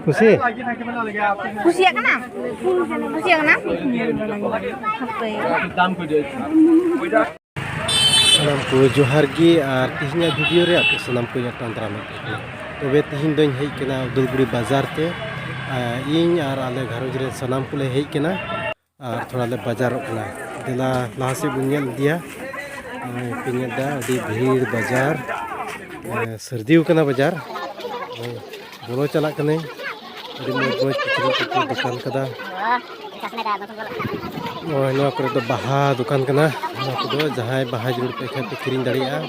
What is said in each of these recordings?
खुशी खुशी kan खुशी kan sanam ko johar gi ar tihnya video re ape sanam ko yatan drama tobe tihin doin hei kena Udalguri bazar te ᱤᱧ ᱟᱨ ᱟᱞᱮ ᱜᱷᱟᱨᱚᱸᱡᱽ ᱨᱮ ᱥᱟᱱᱟᱢ ᱠᱚᱞᱮ ᱦᱮᱡ ᱠᱟᱱᱟ ᱟᱨ ᱛᱷᱚᱲᱟ ᱞᱮ ᱵᱟᱡᱟᱨᱚᱜ ᱠᱟᱱᱟ ᱫᱮᱞᱟ ᱞᱟᱦᱟ ᱥᱮᱫ ᱵᱚᱱ ᱧᱮᱞ ᱤᱫᱤᱭᱟ ᱯᱮ ᱧᱮᱞ ᱮᱫᱟ ᱟᱹᱰᱤ ᱵᱷᱤᱲ ᱵᱟᱡᱟᱨ ᱥᱟᱹᱨᱫᱤᱣ ᱠᱟᱱᱟ ᱵᱟᱡᱟᱨ ᱵᱚᱞᱚ ᱪᱟᱞᱟᱜ ᱠᱟᱹᱱᱟᱹᱧ ᱟᱹᱰᱤ ᱢᱚᱡᱽ ᱢᱚᱡᱽ ᱠᱤᱪᱨᱤᱡ ᱠᱚᱠᱚ ᱫᱚᱠᱟᱱ ᱠᱟᱫᱟ ᱱᱚᱣᱟ ᱠᱚᱨᱮ ᱫᱚ ᱵᱟᱦᱟ ᱫᱚᱠᱟन ᱠᱟᱱᱟ ᱱᱚᱣᱟ ᱠᱚᱫᱚ ᱡᱟᱦᱟᱸᱭ ᱵᱟᱦᱟ ᱡᱩᱲ ᱯᱮ ᱠᱷᱟᱡ ᱯᱮ ᱠᱤᱨᱤᱧ ᱫᱟᱲᱮᱭᱟᱜᱼᱟ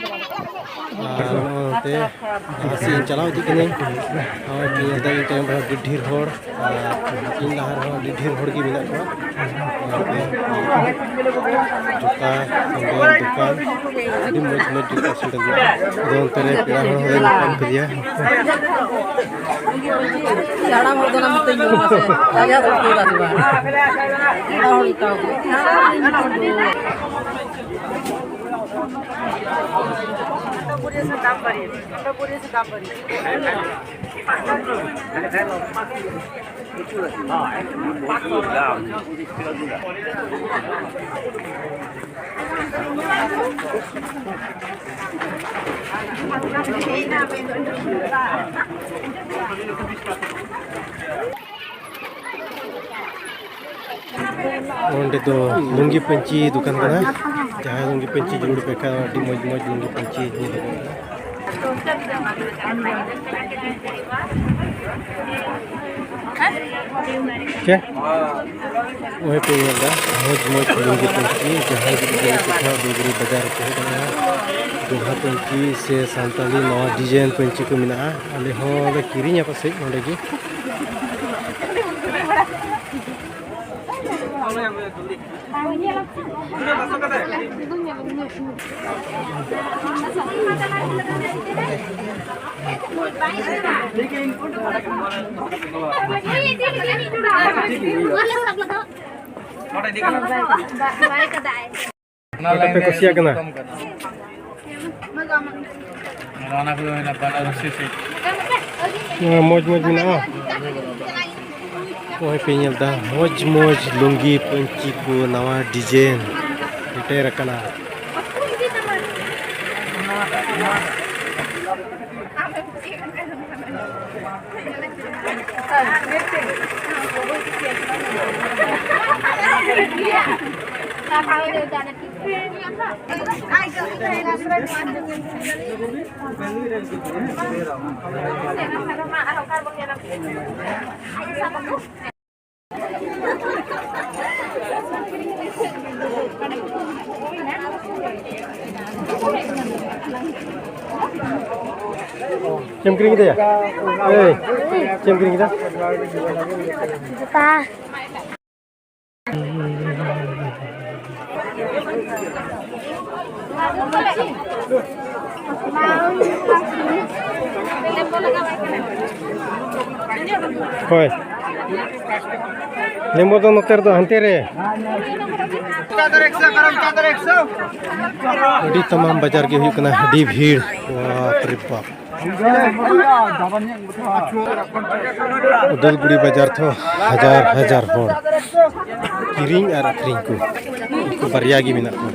ᱟᱨ ᱱᱚᱛᱮ ᱞᱟᱦᱟ ᱥᱮᱫ ᱤᱧ ᱪᱟᱞᱟᱣ ᱤᱫᱤᱜ ᱠᱟᱹᱱᱟᱹᱧ ᱱᱚᱜᱼᱚᱭ ᱯᱮ ᱧᱮᱞ ᱮᱫᱟ ᱤᱧ ᱛᱟᱭᱚᱢ ᱨᱮᱦᱚᱸ ᱟᱹᱰᱤ ᱰᱷᱮᱨ ᱦᱚᱲ ᱟᱨ ᱤᱧ ᱞᱟᱦᱟ ᱨᱮᱦᱚᱸ ᱟᱹᱰᱤ ᱰᱷᱮᱨ ᱦᱚᱲ ᱜᱮ ᱢᱮᱱᱟᱜ ᱠᱚᱣᱟ ᱡᱩᱛᱟ ᱥᱮᱱᱰᱮᱞ ᱫᱚᱠᱟन ᱟᱹᱰᱤ ᱢᱚᱡᱽ ᱢᱚᱡᱽ ᱡᱩᱛᱟ ᱥᱮᱱᱰᱮᱞ ᱢᱮᱱᱟᱜᱼᱟ ᱟᱫᱚ ᱚᱱᱛᱮ ᱨᱮ ᱯᱮᱲᱟ ᱦᱚᱲ ᱦᱚᱸᱞᱮ ᱧᱟᱯᱟᱢ ᱠᱮᱫᱮᱭᱟ Onde do lungi panci dukan kana jahai lungi panci jurud peka di moj moj lungi panci ni क्या वही पे मिलता मौज मौज लुंगी पंची जहाँ भी पीछा Udalguri बाजार पे दुल्हा पंची से सानताली नवा डिजाइन पंची को मिला अले होले किरिंग apa sih नोडे की Apa kusia kena? Moj moj mina. Wah penyel dah moj moj lungi panci ku nawa design retail kana. Jam kering kita ya? Jam kering kita? Juta. Koi. Lembo to noter to hante re. Adi tamam bajar ge huyuk na adi bhir. Wah tripa. Udalguri bazar tho hajar hor kiring ar akring ku barya gi menak ko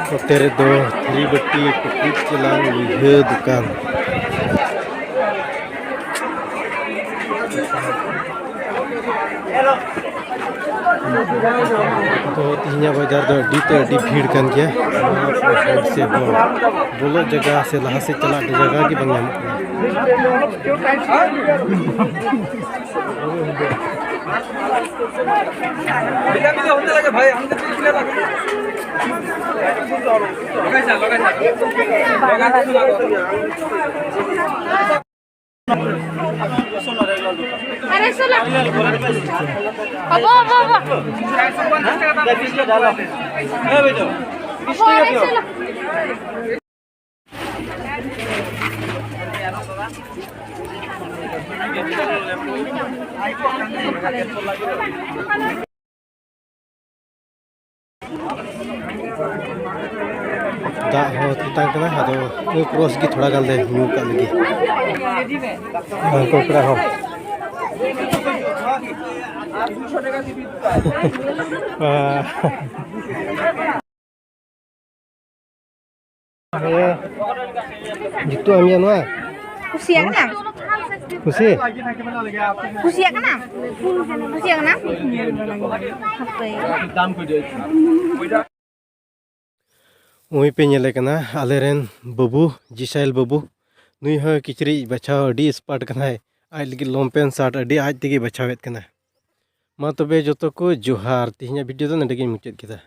Hotel itu Tribeti Pukit Celang Lihe Dukan. तो तिहnya बाजार दो D भीड़ kan गया से बोलो जगह से लहा से चला जगह की बंग अरे चलो अब दा हो तितां कना हादो क्रॉस की थोड़ा गाल दे न्यू का लगी कोकड़ा हो जितु आमिया नोआ खुशिया कना खुशी खुशिया कना खुशिया कना दाम को दे उही पे नेले कना आलेरेन बाबू जिसाइल बाबू नुई हो किचरी बचाव अडी स्पार्ट कनाय आज लगी लॉम्पेन सार्ट अडी आज तेगे बचावेत कना मा तबे जतो को जोहार तिहिnya वीडियो दो नडे गे मुचाद किदा।